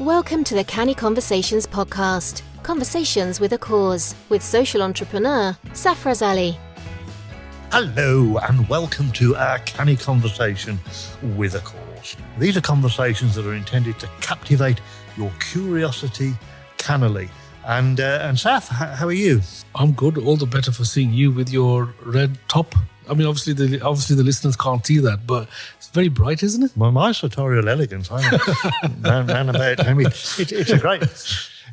Welcome to the Canny Conversations podcast, Conversations with a Cause, with social entrepreneur Safaraz. Hello and welcome to our Canny Conversation with a Cause. These are conversations that are intended to captivate your curiosity cannily. And Saf, how are you? I'm good. All the better for seeing you with your red top. I mean, obviously the listeners can't see that, but it's very bright, isn't it? Well, my sartorial elegance. I'm man about. I mean, it's a great.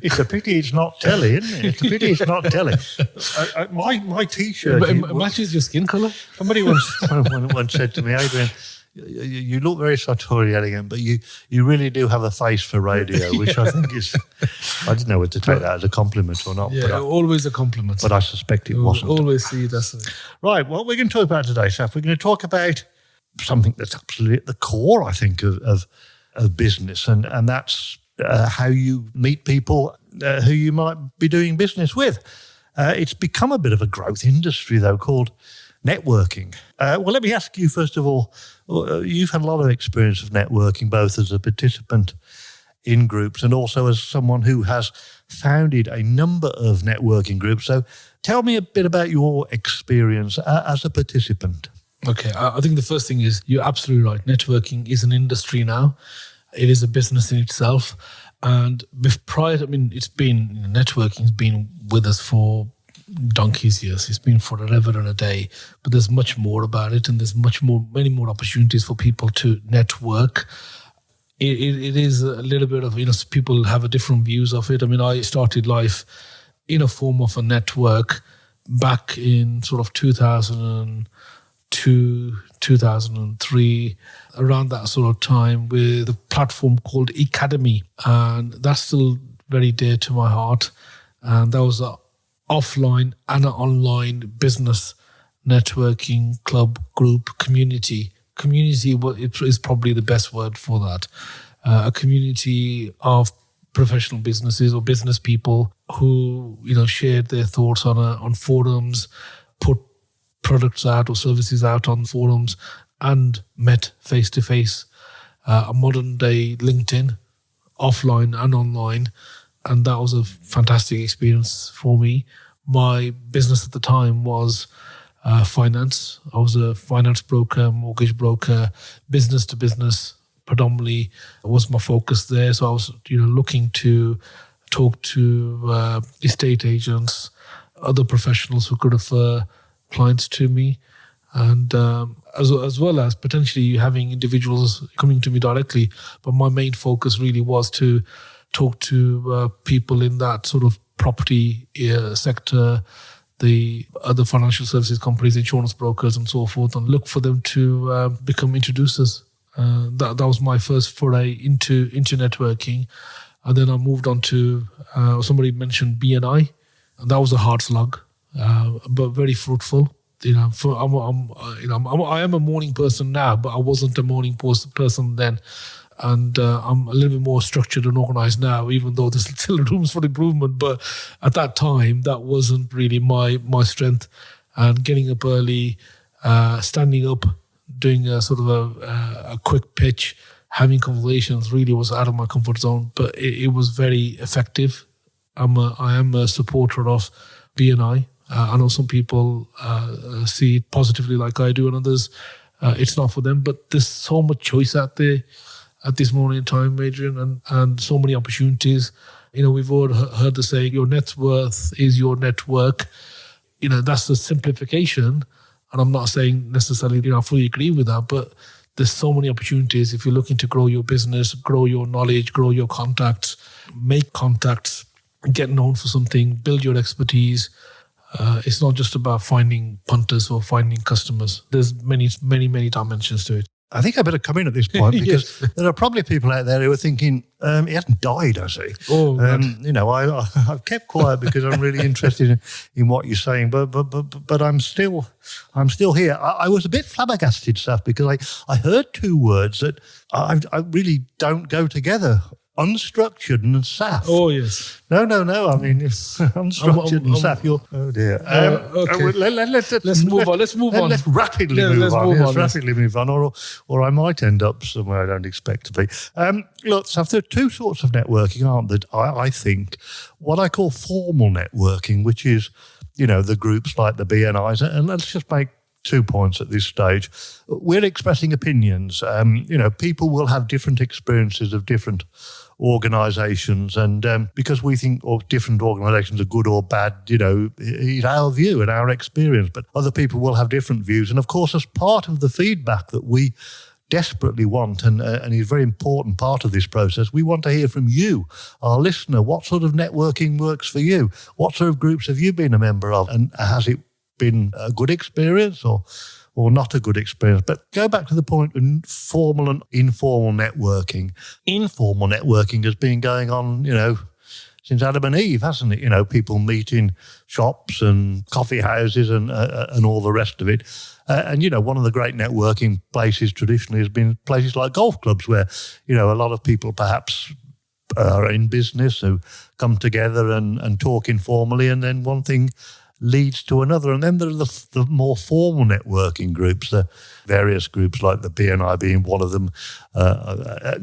It's a pity it's not telly, isn't it? It's a pity it's not telly. My T-shirt. It matches your skin colour. Somebody once said to me, Adrian, you look very sartorial elegant, but you really do have a face for radio, which I think is, I didn't know whether to take that as a compliment or not. Yeah, but always a compliment. But I suspect it wasn't. Always see it as a... Right, what we're going to talk about today, Saf, we're going to talk about something that's absolutely at the core, I think, of business, and that's how you meet people who you might be doing business with. It's become a bit of a growth industry, though, called networking. Well, let me ask you, first of all, you've had a lot of experience of networking, both as a participant in groups and also as someone who has founded a number of networking groups. So tell me a bit about your experience as a participant. Okay, I think the first thing is you're absolutely right. Networking is an industry now. It is a business in itself. And networking's been with us for donkey's years. It's been forever and a day, but there's much more about it, and there's many more opportunities for people to network. It is a little bit of, people have different views of it. I mean, I started life in a form of a network back in sort of 2002, 2003, around that sort of time, with a platform called Academy, and that's still very dear to my heart. And that was a offline and an online business networking club, group, community. Community is probably the best word for that. A community of professional businesses or business people who, shared their thoughts on forums, put products out or services out on forums, and met face-to-face. A modern-day LinkedIn, offline and online. And that was a fantastic experience for me. My business at the time was finance. I was a finance broker, mortgage broker, business to business predominantly was my focus there. So I was, looking to talk to estate agents, other professionals who could refer clients to me, and as well as potentially having individuals coming to me directly. But my main focus really was to talk to people in that sort of property sector, the other financial services companies, insurance brokers and so forth, and look for them to become introducers. That was my first foray into networking. And then I moved on to, somebody mentioned BNI, and that was a hard slog, but very fruitful. I am a morning person now, but I wasn't a morning person then. And I'm a little bit more structured and organised now, even though there's still rooms for improvement. But at that time, that wasn't really my strength. And getting up early, standing up, doing a sort of a quick pitch, having conversations really was out of my comfort zone. But it was very effective. I am a supporter of BNI. I know some people see it positively like I do, and others, it's not for them. But there's so much choice out there at this moment in time, Adrian, and so many opportunities. We've all heard the saying, your net worth is your network. That's the simplification. And I'm not saying necessarily, I fully agree with that, but there's so many opportunities if you're looking to grow your business, grow your knowledge, grow your contacts, make contacts, get known for something, build your expertise. It's not just about finding punters or finding customers. There's many, many, many dimensions to it. I think I better come in at this point because there are probably people out there who are thinking, he hasn't died, has he? Oh, I've kept quiet because I'm really interested in what you're saying, but I'm still here. I was a bit flabbergasted, Saf, because I heard two words that I really don't go together unstructured and SAF. Oh, yes. No. I mean, it's unstructured and SAF. Oh dear. Okay. Let's move on. Let's rapidly move on. Let's rapidly move on, or I might end up somewhere I don't expect to be. Look, so there are two sorts of networking, aren't there? I think what I call formal networking, which is, the groups like the BNIs, and let's just make 2 points at this stage. We're expressing opinions. People will have different experiences of different organisations, and because we think different organisations are good or bad, it's our view and our experience, but other people will have different views. And of course, as part of the feedback that we desperately want, and is a very important part of this process, we want to hear from you, our listener. What sort of networking works for you? What sort of groups have you been a member of? And has it been a good experience or not a good experience? But go back to the point of formal and informal networking. Informal networking has been going on, since Adam and Eve, hasn't it? People meet in shops and coffee houses and all the rest of it. And one of the great networking places traditionally has been places like golf clubs where, a lot of people perhaps are in business who come together and talk informally, and then one thing leads to another. And then there are the more formal networking groups, the various groups like the BNI being one of them.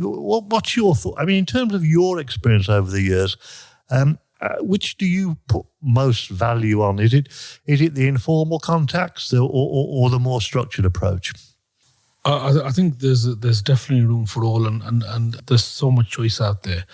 What's your thought? I mean, in terms of your experience over the years, which do you put most value on? Is it the informal contacts or the more structured approach? I think there's definitely room for all, and there's so much choice out there.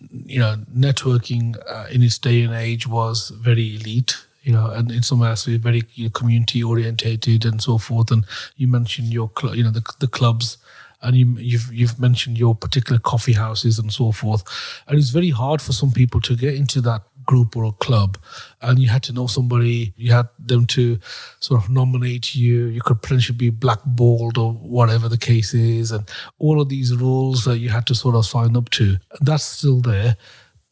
Networking in its day and age was very elite, and in some aspects very community orientated and so forth. And you mentioned your the clubs, and you've mentioned your particular coffee houses and so forth. And it's very hard for some people to get into that group or a club, and you had to know somebody, you had them to sort of nominate you, you could potentially be blackballed or whatever the case is, and all of these rules that you had to sort of sign up to. That's still there.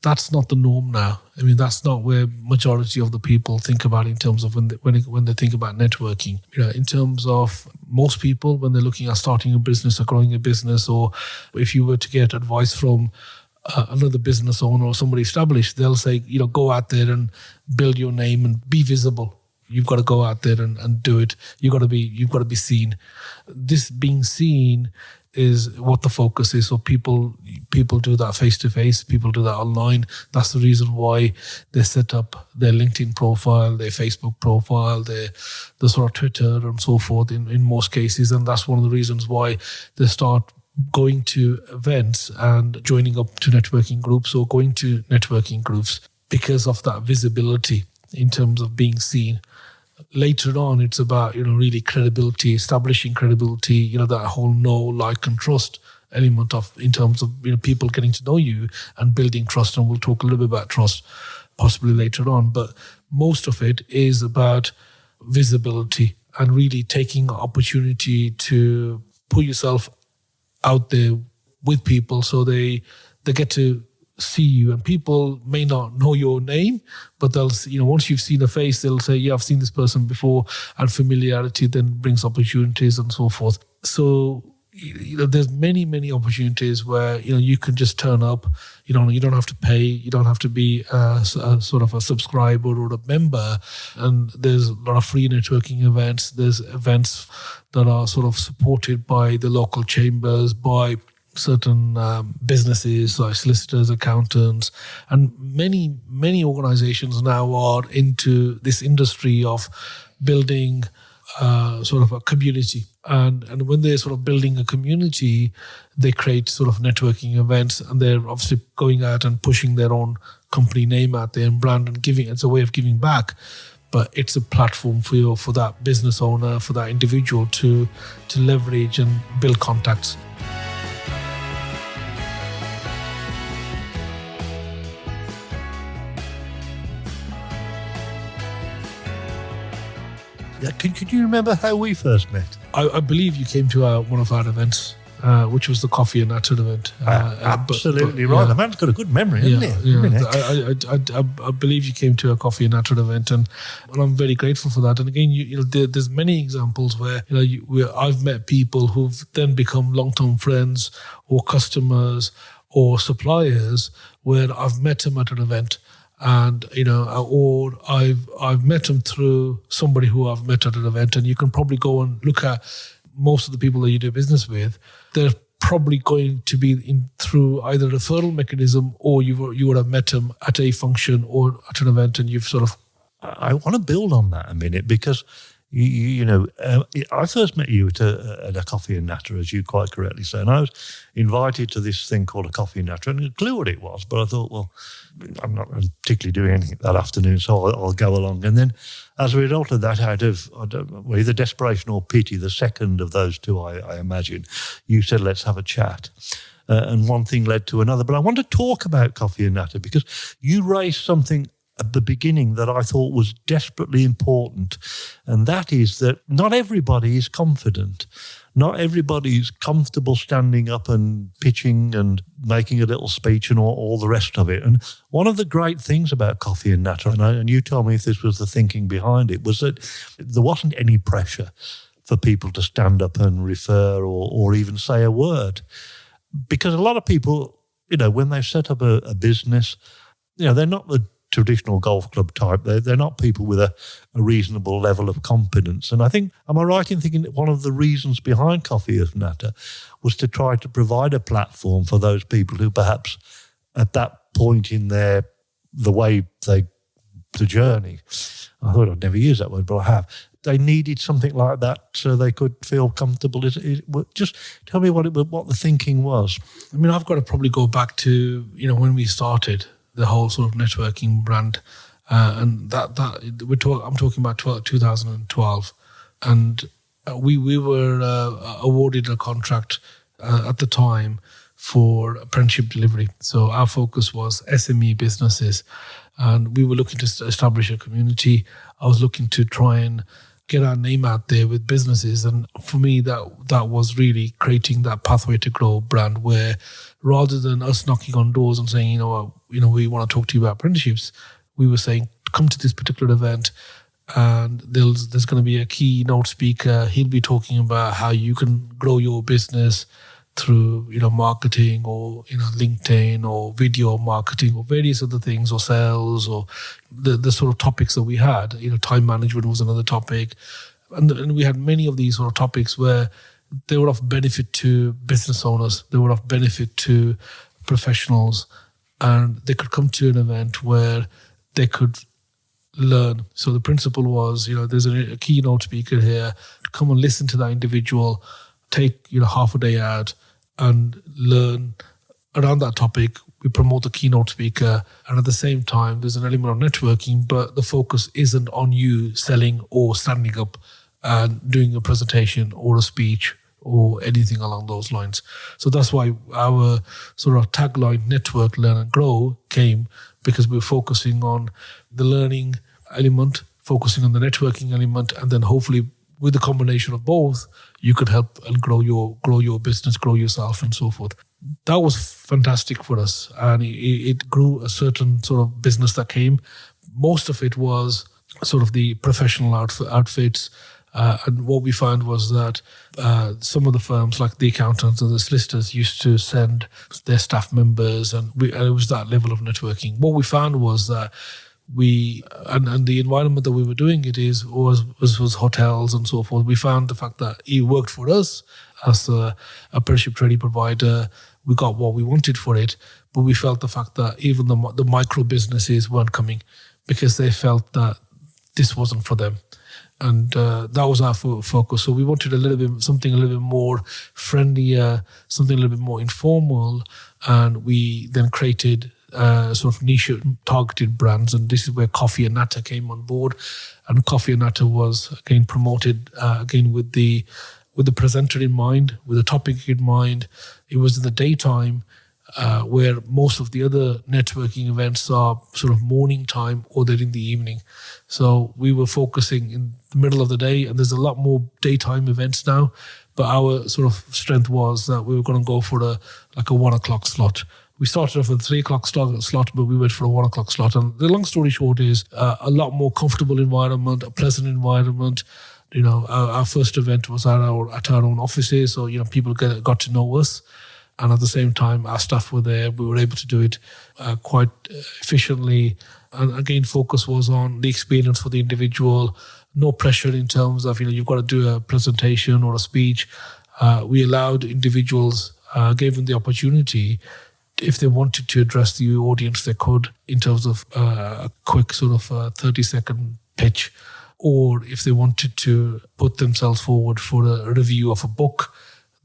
That's not the norm now. I mean, that's not where majority of the people think about in terms of when they think about networking. In terms of most people, when they're looking at starting a business or growing a business, or if you were to get advice from another business owner or somebody established, they'll say, go out there and build your name and be visible. You've got to go out there and do it. You've got to be seen. This being seen is what the focus is. So people do that face-to-face, people do that online. That's the reason why they set up their LinkedIn profile, their Facebook profile, their sort of Twitter and so forth in most cases. And that's one of the reasons why they start going to events and joining up to networking groups or going to networking groups because of that visibility in terms of being seen. Later on, it's about, really credibility, establishing credibility, that whole know, like, and trust element in terms of, people getting to know you and building trust. And we'll talk a little bit about trust possibly later on. But most of it is about visibility and really taking opportunity to put yourself out there with people so they get to see you. And people may not know your name, but they'll, once you've seen a face, they'll say, yeah, I've seen this person before, and familiarity then brings opportunities and so forth. So, there's many opportunities where, you can just turn up, you don't have to pay, you don't have to be a sort of a subscriber or a member. And there's a lot of free networking events. There's events that are sort of supported by the local chambers, by certain businesses like solicitors, accountants, and many organizations now are into this industry of building sort of a community. And when they're sort of building a community, they create sort of networking events, and they're obviously going out and pushing their own company name out there and brand and giving. It's a way of giving back, but it's a platform for that business owner, for that individual to leverage and build contacts. Yeah, could you remember how we first met? I believe you came to one of our events, which was the Coffee and Nature event. Absolutely right. The man's got a good memory, hasn't he? Yeah. I believe you came to a Coffee and Nature event, and I'm very grateful for that. And again, there's many examples where where I've met people who've then become long-term friends or customers or suppliers where I've met them at an event, and or I've met them through somebody who I've met at an event. And you can probably go and look at most of the people that you do business with. They're probably going to be through either a referral mechanism, or you would have met them at a function or at an event, and you've sort of. I want to build on that a minute, because I first met you at a coffee and natter, as you quite correctly say, and I was invited to this thing called a coffee and natter. I didn't clue what it was, but I thought, well, I'm not particularly doing anything that afternoon, so I'll go along. And then, as a result of that, out of either desperation or pity, the second of those two, I imagine, you said, let's have a chat. And one thing led to another. But I want to talk about coffee and natter, because you raised something at the beginning that I thought was desperately important, and that is that not everybody is confident. Not everybody is comfortable standing up and pitching and making a little speech and all the rest of it. And one of the great things about coffee and natter, and you tell me if this was the thinking behind it, was that there wasn't any pressure for people to stand up and refer or even say a word. Because a lot of people, when they set up a business, they're not the traditional golf club type. They're not people with a reasonable level of competence. And I think, am I right in thinking that one of the reasons behind Coffee and Natter was to try to provide a platform for those people who perhaps at that point in the journey, I thought I'd never use that word, but I have, they needed something like that so they could feel comfortable. Just tell me what the thinking was. I mean, I've got to probably go back to, when we started the whole sort of networking brand, and I'm talking about 2012, and we were awarded a contract at the time for apprenticeship delivery. So our focus was SME businesses, and we were looking to establish a community. I was looking to try and get our name out there with businesses, and for me that was really creating that pathway to grow brand, where rather than us knocking on doors and saying, we want to talk to you about apprenticeships, we were saying, come to this particular event, and there's going to be a keynote speaker. He'll be talking about how you can grow your business through marketing, or LinkedIn, or video marketing, or various other things, or sales, or the sort of topics that we had. Time management was another topic, and we had many of these sort of topics where they were of benefit to business owners, they were of benefit to professionals, and they could come to an event where they could learn. So the principle was, there's a keynote speaker here, come and listen to that individual, take half a day out and learn around that topic. We promote the keynote speaker, and at the same time there's an element of networking, but the focus isn't on you selling or standing up and doing a presentation or a speech or anything along those lines. So that's why our sort of tagline, network, learn and grow, came, because we're focusing on the learning element, focusing on the networking element, and then hopefully with the combination of both, you could help and grow your business, grow yourself, and so forth. That was fantastic for us, and it grew a certain sort of business that came. Most of it was sort of the professional outfits, and what we found was that some of the firms, like the accountants and the solicitors, used to send their staff members, and it was that level of networking. What we found was that and the environment that we were doing it was hotels and so forth. We found the fact that it worked for us as a apprenticeship training provider. We got what we wanted for it, but we felt the fact that even the micro businesses weren't coming because they felt that this wasn't for them. And that was our focus. So we wanted something a little bit more friendlier, something a little bit more informal, and we then created sort of niche targeted brands, and this is where Coffee and Natter came on board. And Coffee and Natter was again promoted again with the presenter in mind, with the topic in mind. It was in the daytime, where most of the other networking events are sort of morning time, or they're in the evening. So we were focusing in the middle of the day, and there's a lot more daytime events now, but our sort of strength was that we were going to go for a 1 o'clock slot. We started off with a 3 o'clock slot, but we went for a 1 o'clock slot. And the long story short is a lot more comfortable environment, a pleasant environment. Our first event was at our own offices, so people got to know us. And at the same time, our staff were there. We were able to do it quite efficiently. And again, focus was on the experience for the individual. No pressure in terms of, you've got to do a presentation or a speech. We allowed individuals, gave them the opportunity, if they wanted to address the audience, they could, in terms of a quick sort of 30-second pitch. Or if they wanted to put themselves forward for a review of a book,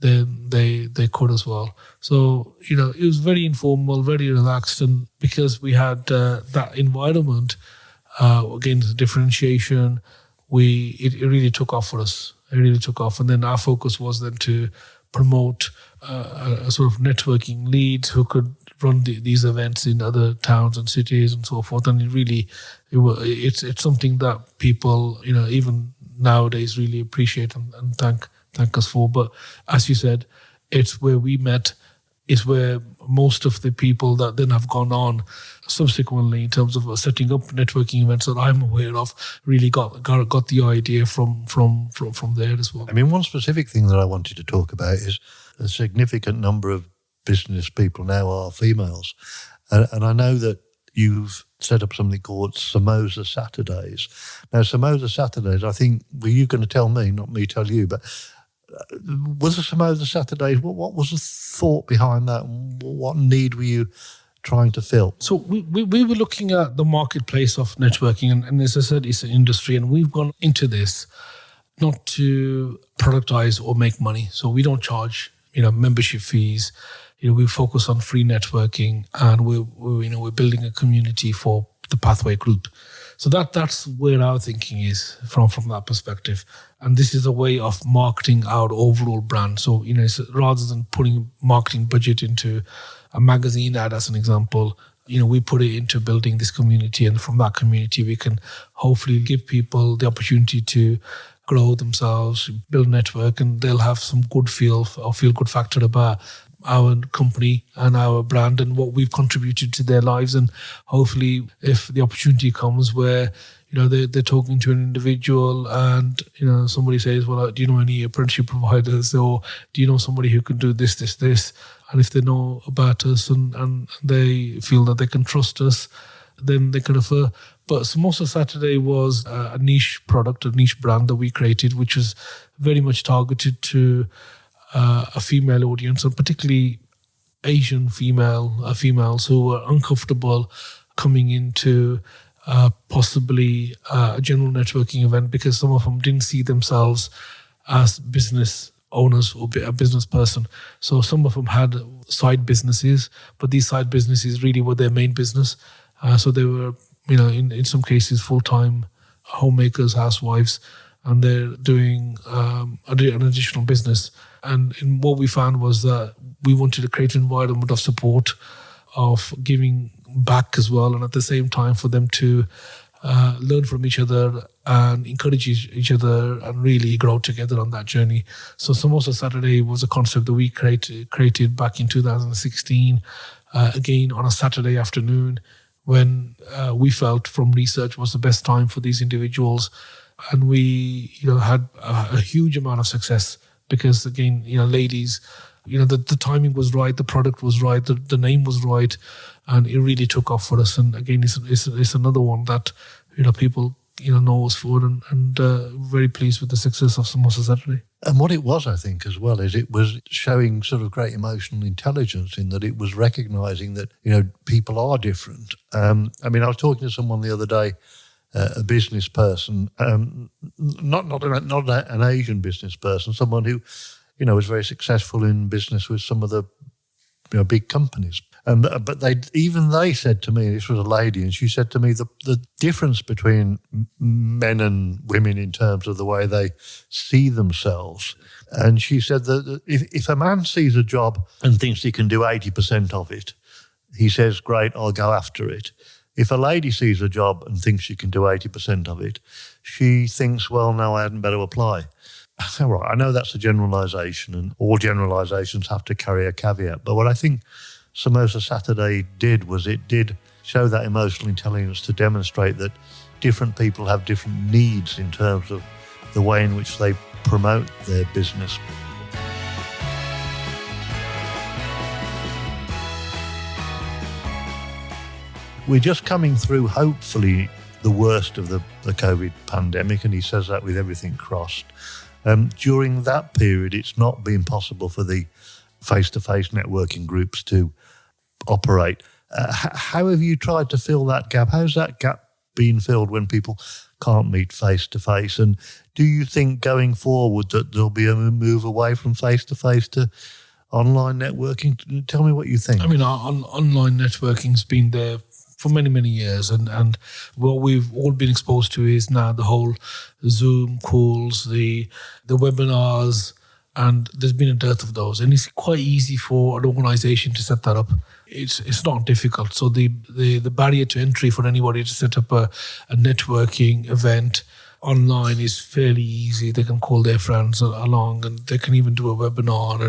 then they could as well. So, it was very informal, very relaxed. And because we had that environment, again, the differentiation, it really took off for us. It really took off. And then our focus was then to promote a sort of networking leads who could run these events in other towns and cities and so forth. And it's something that people, even nowadays really appreciate and thank us for. But as you said, it's where we met. It's where most of the people that then have gone on subsequently in terms of setting up networking events that I'm aware of really got the idea from there as well. I mean, one specific thing that I wanted to talk about is a significant number of business people now are females. And I know that you've set up something called Samosa Saturdays. Now, Samosa Saturdays, I think, were you going to tell me, not me tell you, but was the Samosa Saturdays, what was the thought behind that? What need were you trying to fill? So we were looking at the marketplace of networking, and as I said, it's an industry, and we've gone into this not to productize or make money. So we don't charge, membership fees. We focus on free networking, and we're building a community for the Pathway Group. So that's where our thinking is from that perspective. And this is a way of marketing our overall brand. So, rather than putting marketing budget into a magazine ad, as an example, we put it into building this community. And from that community, we can hopefully give people the opportunity to grow themselves, build a network, and they'll have some good feel good factor about our company and our brand and what we've contributed to their lives. And hopefully, if the opportunity comes where they're talking to an individual and somebody says, well, do you know any apprenticeship providers, or do you know somebody who can do this, and if they know about us and they feel that they can trust us, then they can refer. But Samosa Saturday was a niche product, a niche brand that we created, which was very much targeted to a female audience, and particularly Asian females who were uncomfortable coming into possibly a general networking event, because some of them didn't see themselves as business owners or a business person. So some of them had side businesses, but these side businesses really were their main business. So they were, in some cases, full-time homemakers, housewives, and they're doing an additional business. And what we found was that we wanted to create an environment of support, of giving back as well, and at the same time for them to learn from each other and encourage each other and really grow together on that journey. So Samosa Saturday was a concept that we created back in 2016, again on a Saturday afternoon, when we felt from research was the best time for these individuals. And we had a huge amount of success because, again, ladies, the timing was right, the product was right, the name was right, and it really took off for us. And again, it's another one that people know us for, and very pleased with the success of Samosa Saturday. And what it was, I think, as well, is it was showing sort of great emotional intelligence in that it was recognising that people are different. I was talking to someone the other day, a business person, not an Asian business person, someone who, was very successful in business with some of the big companies. But they said to me, this was a lady, and she said to me the difference between men and women in terms of the way they see themselves. And she said that if a man sees a job and thinks he can do 80% of it, he says, great, I'll go after it. If a lady sees a job and thinks she can do 80% of it, she thinks, well, no, I hadn't better apply. All right, I know that's a generalisation, and all generalisations have to carry a caveat. But what I think Samosa Saturday did was it did show that emotional intelligence to demonstrate that different people have different needs in terms of the way in which they promote their business. we're just coming through, hopefully, the worst of the COVID pandemic, and he says that with everything crossed. During that period, it's not been possible for the face-to-face networking groups to operate. How have you tried to fill that gap? How's that gap been filled when people can't meet face-to-face? And do you think going forward that there'll be a move away from face-to-face to online networking? Tell me what you think. I mean, online networking's been there for many, many years. And what we've all been exposed to is now the whole Zoom calls, the webinars, and there's been a dearth of those. And it's quite easy for an organization to set that up. It's not difficult. So the barrier to entry for anybody to set up a networking event online is fairly easy. They can call their friends along, and they can even do a webinar,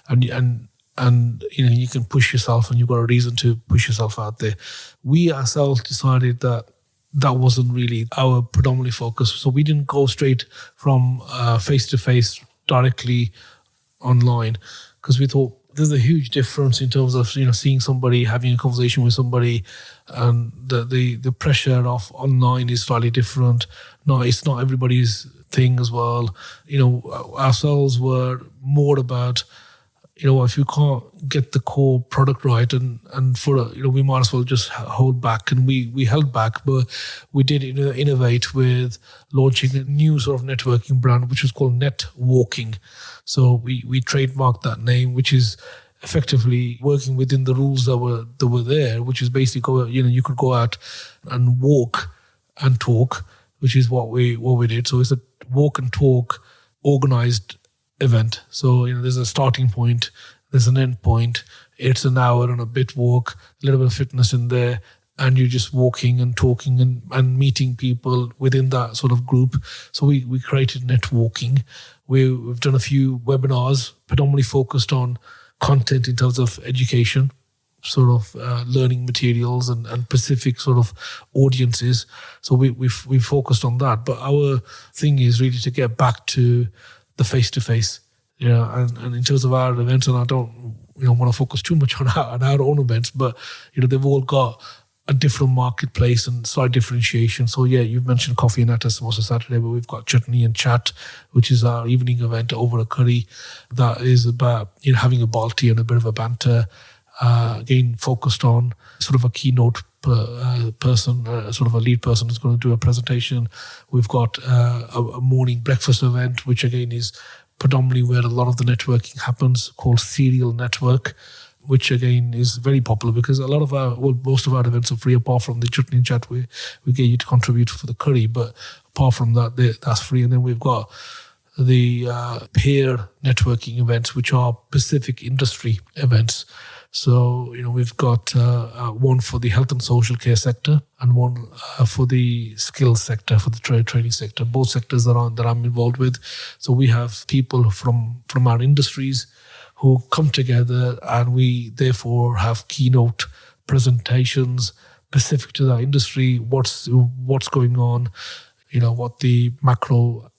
and you can push yourself, and you've got a reason to push yourself out there. We ourselves decided that wasn't really our predominant focus, so we didn't go straight from face-to-face directly online, because we thought there's a huge difference in terms of seeing somebody, having a conversation with somebody, and the pressure of online is slightly different. No, it's not everybody's thing as well. Ourselves were more about, if you can't get the core product right, and we might as well just hold back. And we held back, but we did innovate with launching a new sort of networking brand, which was called Netwalking. So we trademarked that name, which is effectively working within the rules that were there, which is basically you could go out and walk and talk, which is what we did. So it's a walk and talk organized event. So there's a starting point, there's an end point. It's an hour and a bit walk, a little bit of fitness in there, and you're just walking and talking and meeting people within that sort of group. So we created Netwalking. We've done a few webinars, predominantly focused on content in terms of education, sort of learning materials and specific sort of audiences. So we focused on that. But our thing is really to get back to the face-to-face. And in terms of our events, and I don't want to focus too much on our own events, but they've all got a different marketplace and slight differentiation. So yeah, you've mentioned Coffee and Natas most of Saturday, but we've got Chutney and Chat, which is our evening event over a curry. That is about having a balti and a bit of a banter. Again, focused on sort of a keynote person, sort of a lead person who's going to do a presentation. We've got a morning breakfast event, which again is predominantly where a lot of the networking happens, called Serial Network, which again is very popular because most of our events are free, apart from the Chutney and Chat we get you to contribute for the curry. But apart from that, that's free. And then we've got the peer networking events, which are specific industry events. So, we've got one for the health and social care sector and one for the skills sector, for the training sector, both sectors that I'm involved with. So we have people from our industries who come together, and we therefore have keynote presentations specific to that industry, what's going on, what the macro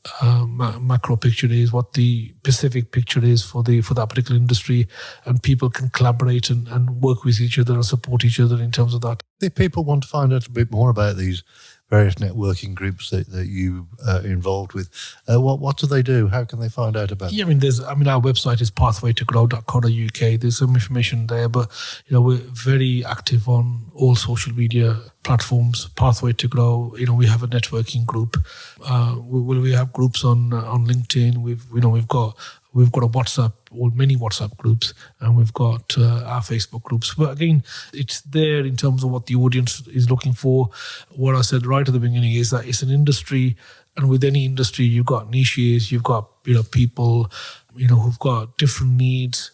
picture is, what the specific picture is for that particular industry, and people can collaborate and work with each other and support each other in terms of that. If people want to find out a bit more about these various networking groups that you are involved with, what do they do? How can they find out about it? Yeah, our website is pathwaytogrow.co.uk. There's some information there, but we're very active on all social media platforms. Pathway to Grow. We have a networking group. We have groups on LinkedIn. We've got a WhatsApp, or many WhatsApp groups, and we've got our Facebook groups. But again, it's there in terms of what the audience is looking for. What I said right at the beginning is that it's an industry, and with any industry, you've got niches, you've got people, who've got different needs,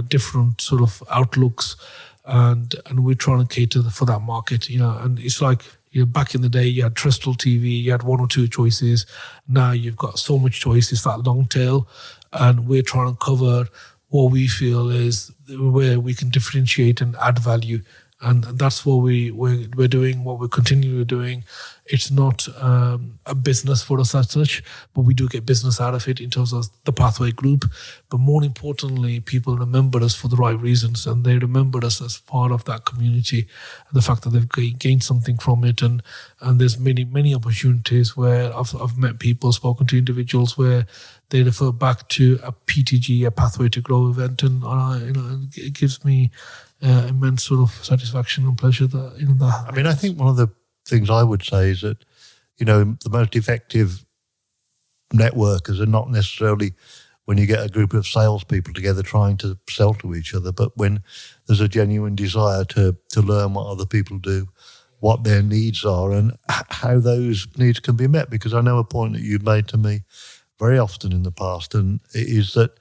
different sort of outlooks, and we're trying to cater for that market. And it's like, back in the day, you had terrestrial TV, you had one or two choices. Now you've got so much choice. It's that long tail. And we're trying to cover what we feel is where we can differentiate and add value. And that's what we're doing, what we're continually doing. It's not a business for us as such, but we do get business out of it in terms of the Pathway Group. But more importantly, people remember us for the right reasons, and they remember us as part of that community. The fact that they've gained something from it, and there's many opportunities where I've met people, spoken to individuals where they refer back to a PTG, a Pathway to Grow event, and it gives me immense sort of satisfaction and pleasure that that. I mean, I think one of the things I would say is that the most effective networkers are not necessarily when you get a group of salespeople together trying to sell to each other, but when there's a genuine desire to learn what other people do, what their needs are, and how those needs can be met. Because I know a point that you've made to me very often in the past, and it is that,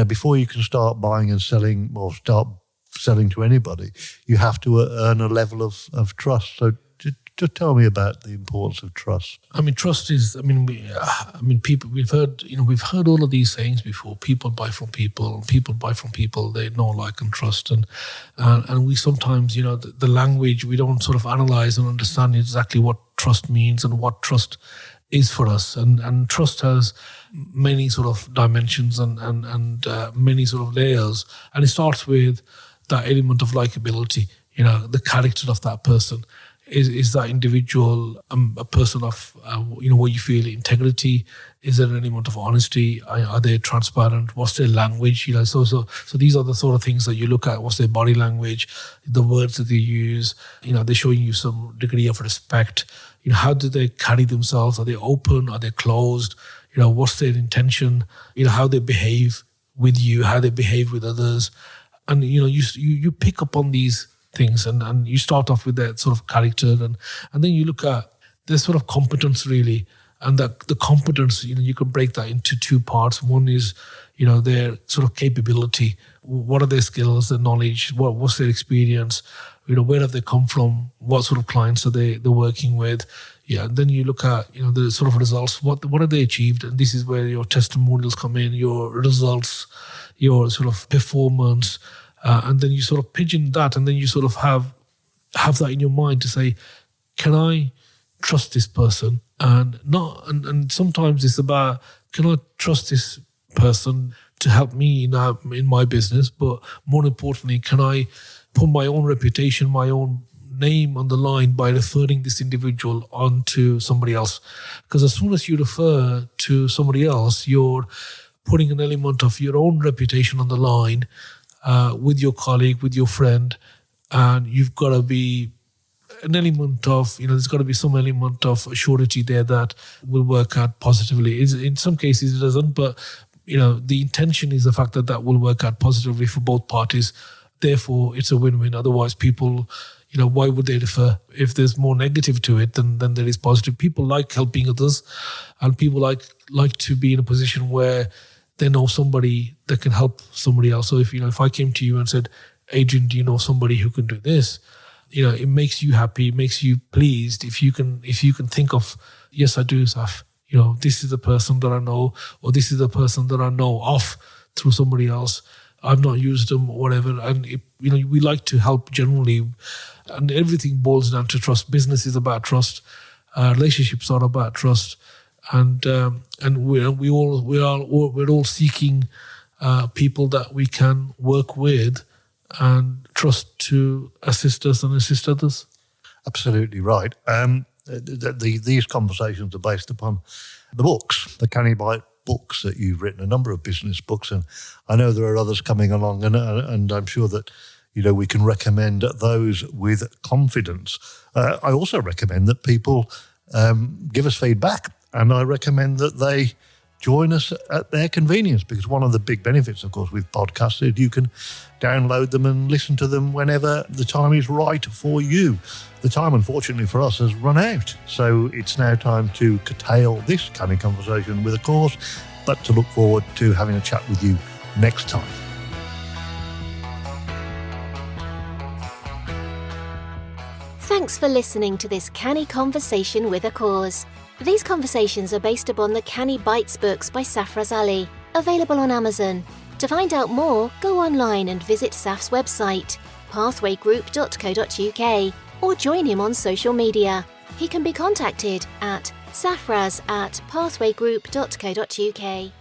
before you can start buying and selling or start selling to anybody, you have to earn a level of trust. So just tell me about the importance of trust. I mean, trust is. People. We've heard all of these sayings before. People buy from people. People buy from people they know, like, and trust. And we sometimes, the language, we don't sort of analyze and understand exactly what trust means and what trust is for us. And trust has many sort of dimensions and many sort of layers. And it starts with that element of likability. The character of that person. Is that individual a person of, where you feel integrity? Is there an element of honesty? Are they transparent? What's their language? So these are the sort of things that you look at. What's their body language? The words that they use? They're showing you some degree of respect. How do they carry themselves? Are they open? Are they closed? What's their intention? How they behave with you? How they behave with others? And you pick up on these things, and you start off with that sort of character, and then you look at their sort of competence, really, and that the competence, you can break that into two parts. One is, their sort of capability. What are their skills, their knowledge? What's their experience? Where have they come from? What sort of clients are they're working with? Yeah, and then you look at, the sort of results. What have they achieved? And this is where your testimonials come in, your results, your sort of performance. And then you sort of pigeon that, and then you sort of have that in your mind to say, can I trust this person? And sometimes it's about, can I trust this person to help me in my business? But more importantly, can I put my own reputation, my own name on the line by referring this individual on to somebody else? Because as soon as you refer to somebody else, you're putting an element of your own reputation on the line with your colleague, with your friend, and you've got to be an element of, there's got to be some element of surety there that will work out positively. In some cases it doesn't, but, the intention is the fact that will work out positively for both parties. Therefore, it's a win-win. Otherwise, people, why would they refer? If there's more negative to it than there is positive. People like helping others, and people like to be in a position where they know somebody that can help somebody else. So if I came to you and said, Adrian, do you know somebody who can do this? It makes you happy, it makes you pleased if you can think of, yes, I do, Saf. This is the person that I know, or this is the person that I know of through somebody else. I've not used them or whatever. And we like to help generally, and everything boils down to trust. Business is about trust. Relationships are about trust. And we're all seeking people that we can work with and trust to assist us and assist others. Absolutely right. These conversations are based upon the books, the Canny Bite books that you've written, a number of business books, and I know there are others coming along, and I'm sure that we can recommend those with confidence. I also recommend that people give us feedback. And I recommend that they join us at their convenience, because one of the big benefits, of course, with podcasts is you can download them and listen to them whenever the time is right for you. The time, unfortunately for us, has run out. So it's now time to curtail this kind of conversation with a course, but to look forward to having a chat with you next time. Thanks for listening to this Canny Conversation with a Cause. These conversations are based upon the Canny Bites books by Safaraz Ali, available on Amazon. To find out more, go online and visit Saf's website, pathwaygroup.co.uk, or join him on social media. He can be contacted at safraz@pathwaygroup.co.uk.